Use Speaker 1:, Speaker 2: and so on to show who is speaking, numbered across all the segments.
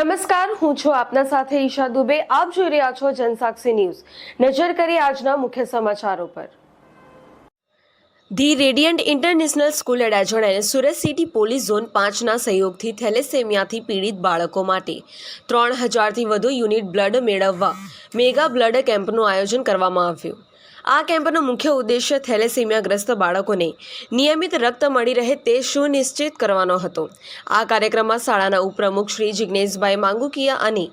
Speaker 1: નમસ્કાર, હું છું આપના સાથે ઈશા દુબે. આપ જોઈ રહ્યા છો જનસાક્ષી ન્યૂઝ. નજર કરીએ આજના મુખ્ય સમાચારો પર. ધી રેડિયન્ટ ઇન્ટરનેશનલ સ્કૂલ એડાજણ અને સુરત સિટી પોલીસ ઝોન 5ના સહયોગથી થેલેસેમિયાથી પીડિત બાળકો માટે 3000થી વધુ યુનિટ બ્લડ મેળવવા મેગા બ્લડ કેમ્પનું આયોજન કરવામાં આવ્યું. આ કેમ્પનો મુખ્ય ઉદ્દેશ્ય થેલેસેમિયાગ્રસ્ત બાળકોને નિયમિત રક્ત મળી રહે તે સુનિશ્ચિત કરવાનો હતો. આ કાર્યક્રમમાં શાળાના ઉપપ્રમુખ શ્રી જિગ્નેશભાઈ માંગુકિયા અને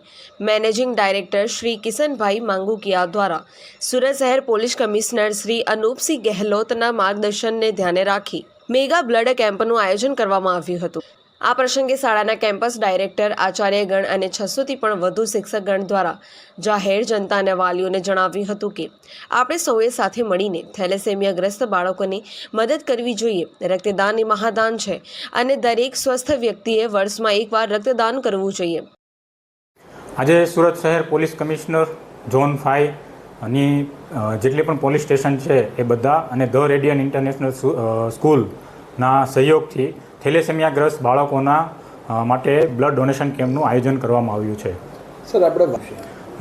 Speaker 1: મેનેજિંગ ડાયરેક્ટર શ્રી કિશનભાઈ માંગુકિયા દ્વારા સુરત શહેર પોલીસ કમિશનર શ્રી અનુપસિંહ ગેહલોતના માર્ગદર્શનને ધ્યાને રાખી મેગા બ્લડ કેમ્પનું આયોજન કરવામાં આવ્યું હતું. આ પ્રસંગે શાળાના કેમ્પસ ડાયરેક્ટર, આચાર્યગણ અને 600થી પણ વધુ શિક્ષકગણ દ્વારા જાહેર જનતા અને વાલીઓને જણાવ્યું હતું કે આપણે સૌએ સાથે મળીને થેલેસેમિયાગ્રસ્ત બાળકોને મદદ કરવી જોઈએ. રક્તદાન એ મહાદાન છે અને દરેક સ્વસ્થ વ્યક્તિએ વર્ષમાં એકવાર રક્તદાન કરવું જોઈએ.
Speaker 2: આજે સુરત શહેર પોલીસ કમિશનર ઝોન 5 અને જેટલી પણ પોલીસ સ્ટેશન છે એ બધા અને ધ રેડિયન્ટ ઇન્ટરનેશનલ સ્કૂલના સહયોગથી થેલેસેમિયાગ્રસ્ત બાળકોના માટે બ્લડ ડોનેશન કેમ્પનું આયોજન કરવામાં આવ્યું છે.
Speaker 3: સર, આપણે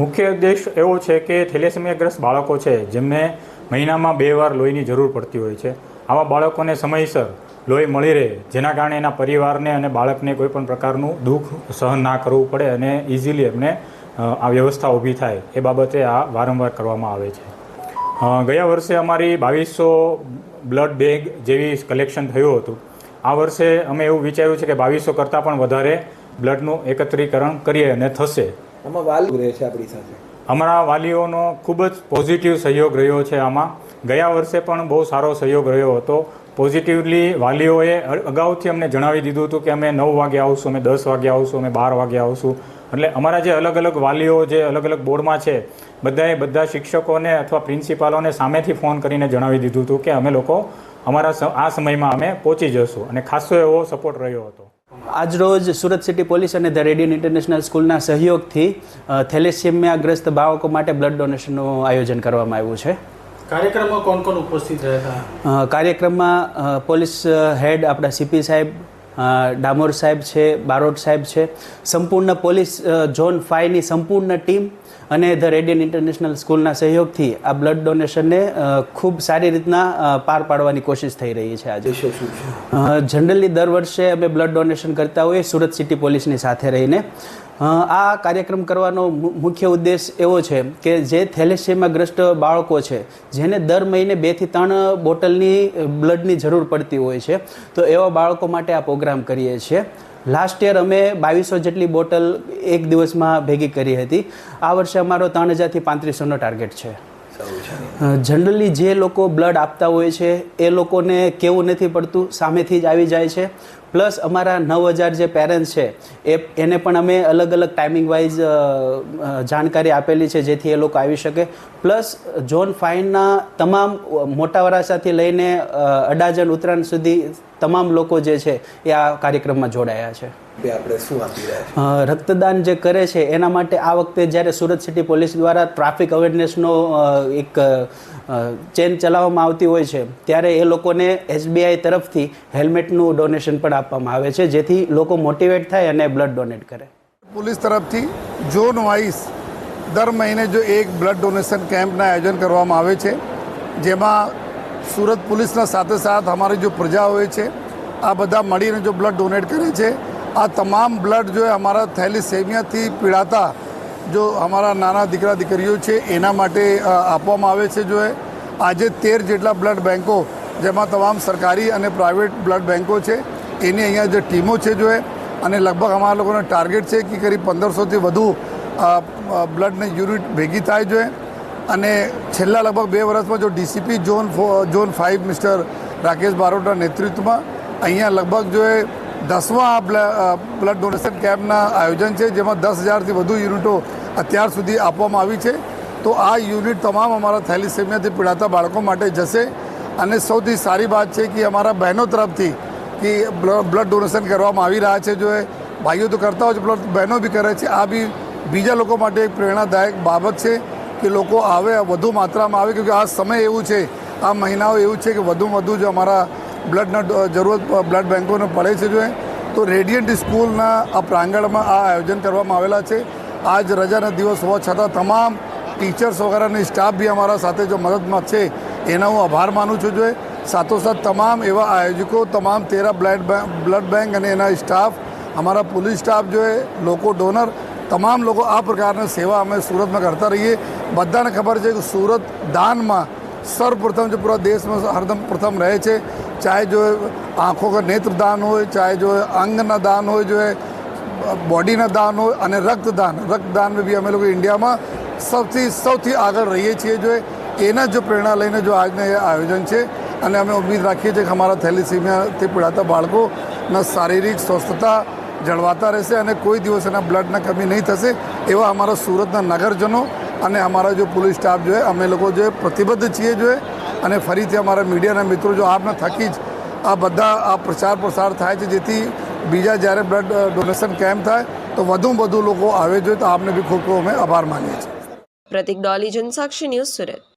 Speaker 2: મુખ્ય ઉદ્દેશ એવો છે કે થેલેસેમિયાગ્રસ્ત બાળકો છે જેમને મહિનામાં 2 વાર લોહીની જરૂર પડતી હોય છે. આવા બાળકોને સમયસર લોહી મળી રહે, જેના કારણે એના પરિવારને અને બાળકને કોઈ પણ પ્રકારનું દુઃખ સહન ના કરવું પડે અને ઇઝીલી એમને આ વ્યવસ્થા ઊભી થાય એ બાબતે આ વારંવાર કરવામાં આવે છે. ગયા વર્ષે અમારી 2200 બ્લડ બેગ જેવી કલેક્શન થયું હતું. આ વર્ષે અમે એવું વિચાર્યું છે કે 2200 કરતાં પણ વધારે બ્લડનું એકત્રીકરણ કરીએ અને થશે.
Speaker 3: આમાં વાલી રહે છે આપણી સાથે.
Speaker 2: અમારા વાલીઓનો ખૂબ જ પોઝિટિવ સહયોગ રહ્યો છે. આમાં ગયા વર્ષે પણ બહુ સારો સહયોગ રહ્યો હતો. પોઝિટિવલી વાલીઓએ અગાઉથી અમને જણાવી દીધું હતું કે અમે 9 વાગે આવશું, અમે 10 વાગે આવશું, અમે 12 વાગે આવશું. એટલે અમારા જે અલગ અલગ વાલીઓ જે અલગ અલગ બોર્ડમાં છે બધાએ બધા શિક્ષકોને અથવા પ્રિન્સિપાલોને સામેથી ફોન કરીને જણાવી દીધું હતું કે અમે લોકો અમારા આ સમયમાં અમે પહોંચી જશું અને ખાસો એવો સપોર્ટ રહ્યો હતો.
Speaker 4: આજરોજ સુરત સિટી પોલીસ અને ધ રેડિયન્ટ ઇન્ટરનેશનલ સ્કૂલના સહયોગથી થેલેસેમિયાગ્રસ્ત બાળકો માટે બ્લડ ડોનેશનનું આયોજન કરવામાં આવ્યું છે.
Speaker 5: કાર્યક્રમમાં કોણ કોણ ઉપસ્થિત રહ્યા હતા?
Speaker 4: કાર્યક્રમમાં પોલીસ હેડ આપણા સીપી સાહેબ, ડામોર સાહેબ છે, બારોટ સાહેબ છે, સંપૂર્ણ પોલીસ ઝોન 5ની સંપૂર્ણ ટીમ અને ધ રેડિયન્ટ ઇન્ટરનેશનલ સ્કૂલના સહયોગથી આ બ્લડ ડોનેશનને ખૂબ સારી રીતના પાર પાડવાની કોશિશ થઈ રહી છે. આજે જનરલી દર વર્ષે અમે બ્લડ ડોનેશન કરતા હોઈએ સુરત સિટી પોલીસની સાથે રહીને. આ કાર્યક્રમ કરવાનો મુખ્ય ઉદ્દેશ એવો છે કે જે થેલેસેમિયાગ્રસ્ત બાળકો છે જેને દર મહિને 2 થી 3 બોટલની બ્લડની જરૂર પડતી હોય છે, તો એવા બાળકો માટે આ પ્રોગ્રામ કરીએ છીએ. લાસ્ટ યર અમે 2200 જેટલી બોટલ એક દિવસમાં ભેગી કરી હતી. આ વર્ષે અમારો 3000થી 3500નો ટાર્ગેટ છે. જનરલી જે લોકો બ્લડ આપતા હોય છે એ લોકોને કેવું નથી પડતું, સામેથી જ આવી જાય છે. પ્લસ અમારા 9000 જે પેરેન્ટ્સ છે એને પણ અમે અલગ અલગ ટાઈમિંગ વાઇઝ જાણકારી આપેલી છે જેથી એ લોકો આવી શકે. પ્લસ ઝોન 5ના તમામ મોટા વરાછાથી લઈને અડાજણ ઉત્તરાયણ સુધી તમામ લોકો જે છે એ આ કાર્યક્રમમાં જોડાયા છે.
Speaker 3: આપણે શું આપી રહ્યા છીએ?
Speaker 4: રક્તદાન જે કરે છે એના માટે આ વખતે જ્યારે સુરત સિટી પોલીસ દ્વારા ટ્રાફિક અવેરનેસનો એક ચેન ચલાવવામાં આવતી હોય છે ત્યારે એ લોકોને SBI તરફથી હેલ્મેટનું ડોનેશન પણ આપવામાં આવે છે જેથી લોકો મોટિવેટ થાય અને બ્લડ ડોનેટ કરે.
Speaker 6: પોલીસ તરફથી ઝોન વાઇઝ દર મહિને જો એક બ્લડ ડોનેશન કેમ્પના આયોજન કરવામાં આવે છે, જેમાં સુરત પોલીસના સાથે સાથ અમારી જો પ્રજા હોય છે આ બધા મળીને જો બ્લડ ડોનેટ કરે છે. આ તમામ બ્લડ જો અમારા થેલેસેમિયાથી પીડાતા જો અમારા નાના દીકરા દીકરીઓ છે એના માટે આપવામાં આવે છે. જો આજે 13 જેટલા બ્લડ બેન્કો, જેમાં તમામ સરકારી અને પ્રાઇવેટ બ્લડ બેન્કો છે, એની અહીંયા જે ટીમો છે જો અને લગભગ અમારા લોકોનો ટાર્ગેટ છે કે કરીબ 1500થી વધુ બ્લડની યુનિટ ભેગી થાય જોઈએ. અને છેલ્લા લગભગ 2 વર્ષમાં જો DCP ઝોન 5 મિસ્ટર રાકેશ બારોટના નેતૃત્વમાં અહીંયા લગભગ જો 10મા બ્લડ ડોનેશન કેમ્પના આયોજન છે, જેમાં 10,000થી વધુ યુનિટો અત્યાર સુધી આપવામાં આવી છે. તો આ યુનિટ તમામ અમારા થેલેસેમિયાથી પીડાતા બાળકો માટે જશે. અને સૌથી સારી વાત છે કે અમારા બહેનો તરફથી કે બ્લડ ડોનેશન કરવામાં આવી રહ્યા છે. જો ભાઈઓ તો કરતા હોય છે, બહેનો બી કરે છે. આ બી બીજા લોકો માટે એક પ્રેરણાદાયક બાબત છે કે લોકો આવે, વધુ માત્રામાં આવે, કેમકે આ સમય એવું છે, આ મહિનાઓ એવું છે કે વધુમાં વધુ જો અમારા બ્લડના જરૂરત બ્લડ બેન્કોને પડે છે. જો તો રેડિયન્ટ સ્કૂલના આ પ્રાંગણમાં આ આયોજન કરવામાં આવેલા છે. આજ રજાના દિવસ હોવા છતાં તમામ ટીચર્સ વગેરેની સ્ટાફ બી અમારા સાથે જો મદદમાં છે એના હું આભાર માનું છું. જોઈએ સાથોસાથ તમામ એવા આયોજકો, તમામ 13 બ્લડ બેંક અને એના સ્ટાફ, અમારા પોલીસ સ્ટાફ જોઈએ, લોકો ડોનર, તમામ લોકો આ પ્રકારની સેવા અમે સુરતમાં કરતા રહીએ. બધાને ખબર છે કે સુરત દાનમાં સર્વપ્રથમ જો પૂરા દેશમાં હરદમ પ્રથમ રહે છે. ચાહે જો આંખો का नेत्र दान હોય, ચાહે જો અંગના દાન હોય, જો બોડીના દાન હોય અને રક્તદાન में भी અમે લોકો ઇન્ડિયામાં સૌથી આગળ રહીએ છીએ. જો એના જો પ્રેરણા લઈને જો આજનું એ આયોજન છે અને અમે ઉમ્મીદ રાખીએ છીએ કે અમારા થેલેસેમિયાથી પીડાતા બાળકોના શારીરિક સ્વસ્થતા જળવાતા રહેશે અને કોઈ દિવસ એના બ્લડના કમી નહીં થશે. એવા અમારા સુરતના નગરજનો અને અમારા જો પોલીસ સ્ટાફ જો અમે લોકો જો પ્રતિબદ્ધ છીએ. જો અને ફરીથી અમારા મીડિયાના મિત્રો જો આપના થકી જ આ બધા આ પ્રચાર પ્રસાર થાય છે, જેથી બીજા જ્યારે બ્લડ ડોનેશન કેમ્પ થાય તો વધુ લોકો આવે. જોઈએ તો આપને બી ખૂબ ખૂબ અમે આભાર માનીએ છીએ.
Speaker 1: પ્રતિક ડોલી, જનસાક્ષી ન્યૂઝ, સુરત.